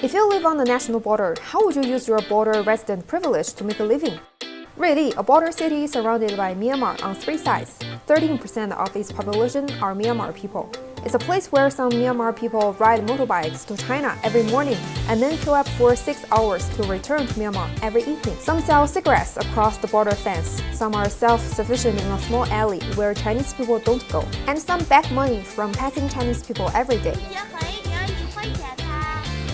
If you live on the national border, how would you use your border resident privilege to make a living? Ruili, a border city surrounded by Myanmar on three sides. 13% of its population are Myanmar people. It's a place where some Myanmar people ride motorbikes to China every morning and then queue up for 6 hours to return to Myanmar every evening. Some sell cigarettes across the border fence. Some are self-sufficient in a small alley where Chinese people don't go. And some beg money from passing Chinese people every day.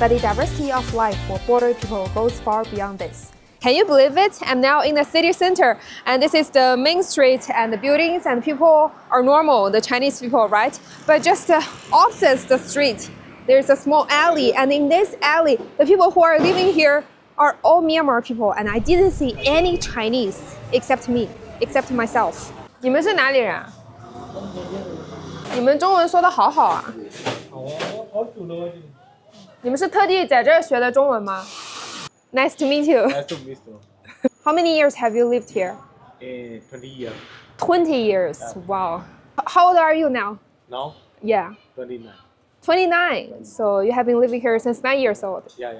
But the diversity of life for border people goes far beyond this. Can you believe it? I'm now in the city center, and this is the main street, and the buildings and people are normal, the Chinese people, right? But just opposite the street, there's a small alley, and in this alley, the people who are living here are all Myanmar people, and I didn't see any Chinese except me, except myself. 你们是哪里人啊？你们中文说得好好啊。好久了。你们是特地在这儿学的中文吗？ Nice to meet you. Nice to meet you. How many years have you lived here? 20 years. 20 years. Yeah. Wow. How old are you now? Now? Yeah. 29. 29. So you have been living here since 9 years old. Yeah.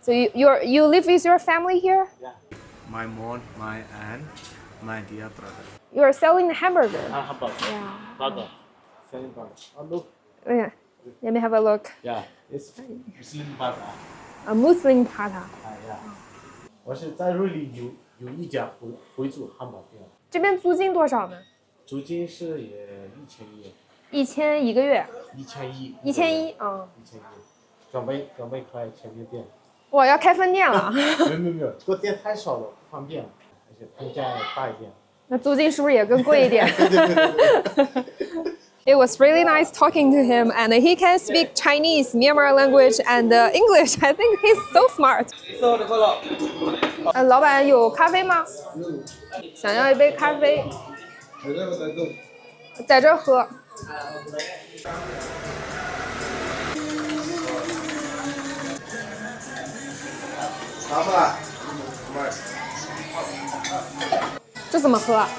So you live with your family here? Yeah. My mom, my aunt, my dear brother. You are selling hamburger. Hamburger. Yeah. Burger. Selling burger. Oh, look. Yeah. Let me have a look. Yeah. It's Muslim burger. A Muslim pata. 我是在瑞丽有一家回族汉堡店。这边租金多少呢？租金是也1000一个月。1100。1100，嗯。1100，准备开前面店。哇，要开分店了。没有，这个店太少了，不方便，而且空间大一点。那租金是不是也更贵一点？对。It was really nice talking to him, and he can speak Chinese, Myanmar language, and English. I think he's so smart. 老板有咖啡吗？想要一杯咖啡。在这喝。拿过来。这怎么喝啊？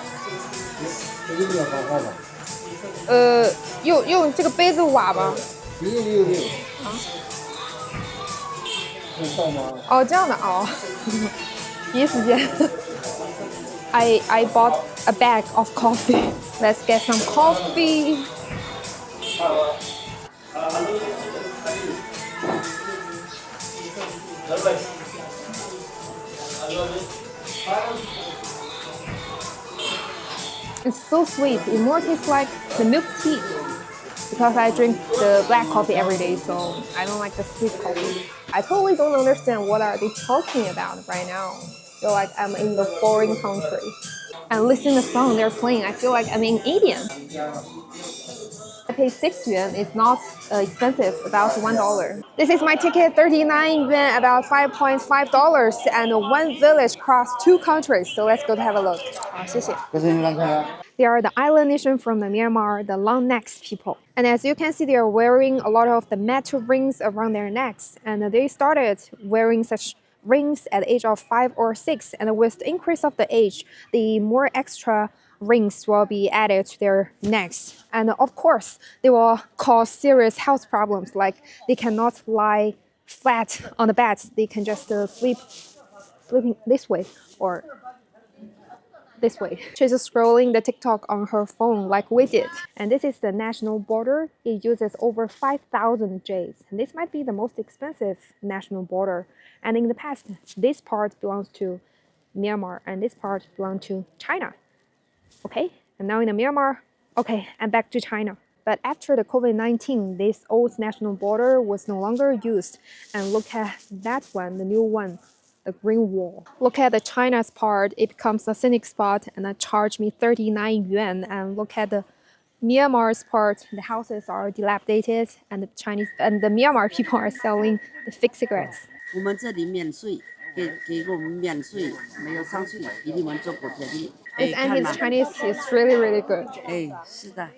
用这个杯子挖吧。有。啊？哦，这样的哦。第一时间。I bought a bag of coffee. Let's get some coffee. It's so sweet. It more tastes like the milk tea. Because I drink the black coffee every day, so I don't like the sweet coffee. I totally don't understand what are they talking about right now. I feel like I'm in the foreign country. And listening to the song they're playing, I feel like I'm in India. I pay 6 yuan. It's not expensive, about $1. This is my ticket, 39 yuan, about $5.5, and one village cross 2 countries. So let's go to have a look. 好，谢谢。They are the island nation from the Myanmar, the long necks people. And as you can see, they are wearing a lot of the metal rings around their necks. And they started wearing such rings at the age of 5 or 6. And with the increase of the age, the more extra rings will be added to their necks. And of course, they will cause serious health problems, like they cannot lie flat on the bed. They can just sleeping this way or this way. She's scrolling the TikTok on her phone like we did. And this is the national border. It uses over 5,000 jades. And this might be the most expensive national border. And in the past, this part belongs to Myanmar and this part belonged to China. Okay, and now in the Myanmar, okay, and back to China. But after the COVID-19, this old national border was no longer used. And look at that one, the new one, the green wall. Look at the China's part, it becomes a scenic spot and it charged me 39 yuan. And look at the Myanmar's part, the houses are dilapidated and the Myanmar people are selling the fake cigarettes. 我们这里免税，给我们免税，没有上税，给你们做补贴的。This auntie's Chinese is really, really good. 是的。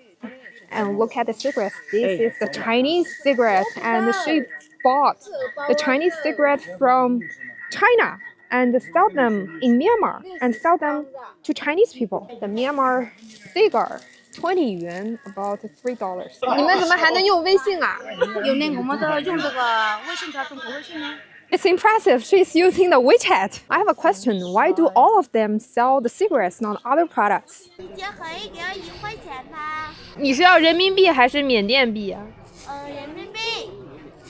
And look at the cigarettes. This is the Chinese cigarette, and she bought the Chinese cigarette from China and sell them in Myanmar and sell them to Chinese people. The Myanmar cigar 20 yuan, about $3. 你们怎么还能用微信啊？有呢，我们都用这个微信条中国微信呢。 It's impressive. She's using the WeChat. I have a question. Why do all of them sell the cigarettes, not other products? 一节可以给1块钱吧？你是要人民币还是缅甸币啊？人民币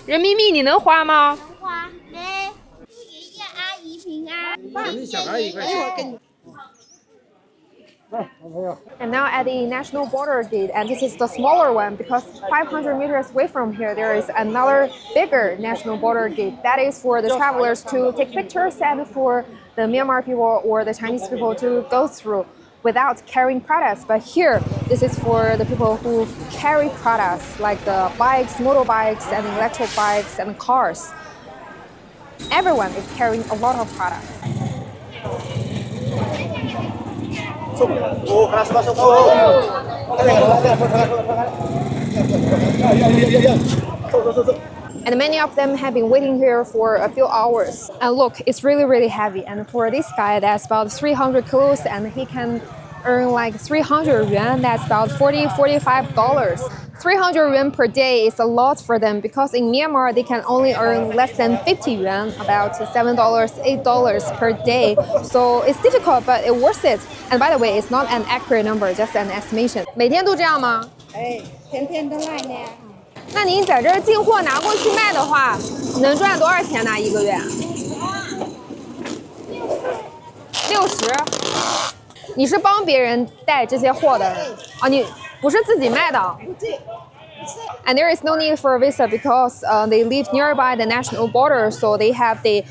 人民币你能花吗？能花嘞。一个阿姨平安。你小孩1块钱。 I'm now at the national border gate, and this is the smaller one because 500 meters away from here there is another bigger national border gate. That is for the travelers to take pictures and for the Myanmar people or the Chinese people to go through without carrying products. But here, this is for the people who carry products like the bikes, motorbikes, and electric bikes and cars. Everyone is carrying a lot of products. 我看是吧？走。 And many of them have been waiting here for a few hours. And look, it's really, really heavy. And for this guy, that's about 300 kilos, and he can earn like 300 yuan. That's about $45. 300 yuan per day is a lot for them because in Myanmar, they can only earn less than 50 yuan, about $7, $8 per day. So it's difficult, but it's worth it. And by the way, it's not an accurate number, just an estimation. 每天都这样吗？哎，天天都来呢。 那您在这儿进货拿过去卖的话，能赚多少钱呢？一个月？60。你是帮别人带这些货的啊？你不是自己卖的？ And there is no need for a visa because they live nearby the national border, so they have the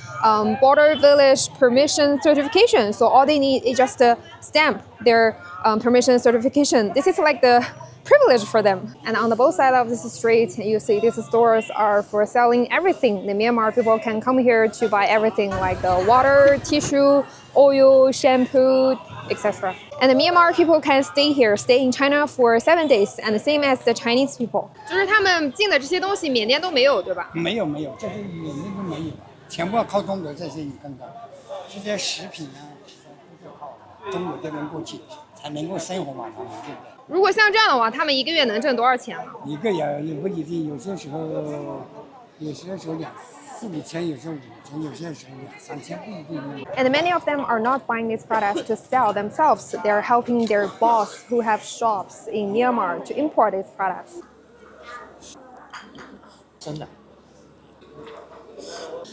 border village permission certification. So all they need is just a stamp their permission certification. This is like the privilege for them. And on the both sides of this street, you see these stores are for selling everything. The Myanmar people can come here to buy everything like the water, tissue, oil, shampoo, etc. And the Myanmar people can stay here, stay in China for 7 days, and the same as the Chinese people. 就是他们进的这些东西，缅甸都没有，对吧？没有，这些缅甸都没有，全部要靠中国这些你看看，这些食品啊，都是靠中国这边过去才能够生活嘛，他们对不对？ 如果像这样的话，他们一个月能挣多少钱呢？一个也不一定，有些时候2、4、5千，有时候5千，有些时候2、3千，不一定。 And many of them are not buying these products to sell themselves. They're helping their boss who have shops in Myanmar to import these products. 真的。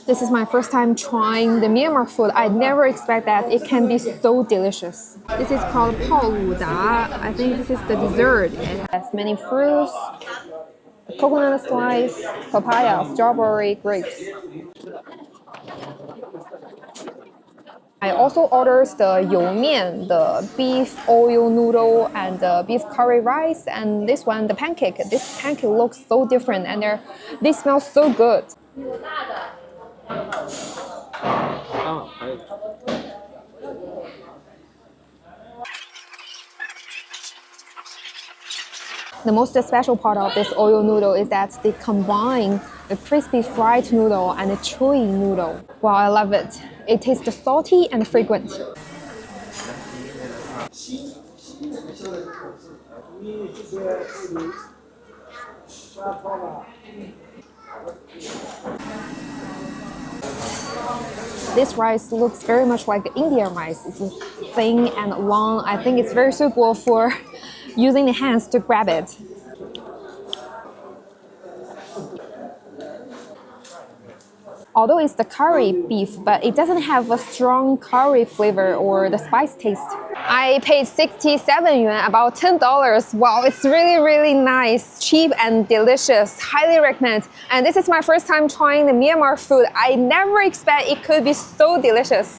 This is my first time trying the Myanmar food. I never expect that it can be so delicious. This is called 泡鲁达. I think this is the dessert. It has many fruits, coconut slice, papaya, strawberry, grapes. I also ordered the younan, the beef oil noodle, and the beef curry rice, and this one, the pancake. This pancake looks so different, and they smell so good. The most special part of this oil noodle is that they combine the crispy fried noodle and the chewy noodle. Wow, I love it. It tastes salty and fragrant. This rice looks very much like the Indian rice. It's thin and long. I think it's very suitable for using the hands to grab it. Although it's the curry beef, but it doesn't have a strong curry flavor or the spice taste. I paid 67 yuan, about $10. Wow, it's really, really nice, cheap and delicious. Highly recommend. And this is my first time trying the Myanmar food. I never expect it could be so delicious.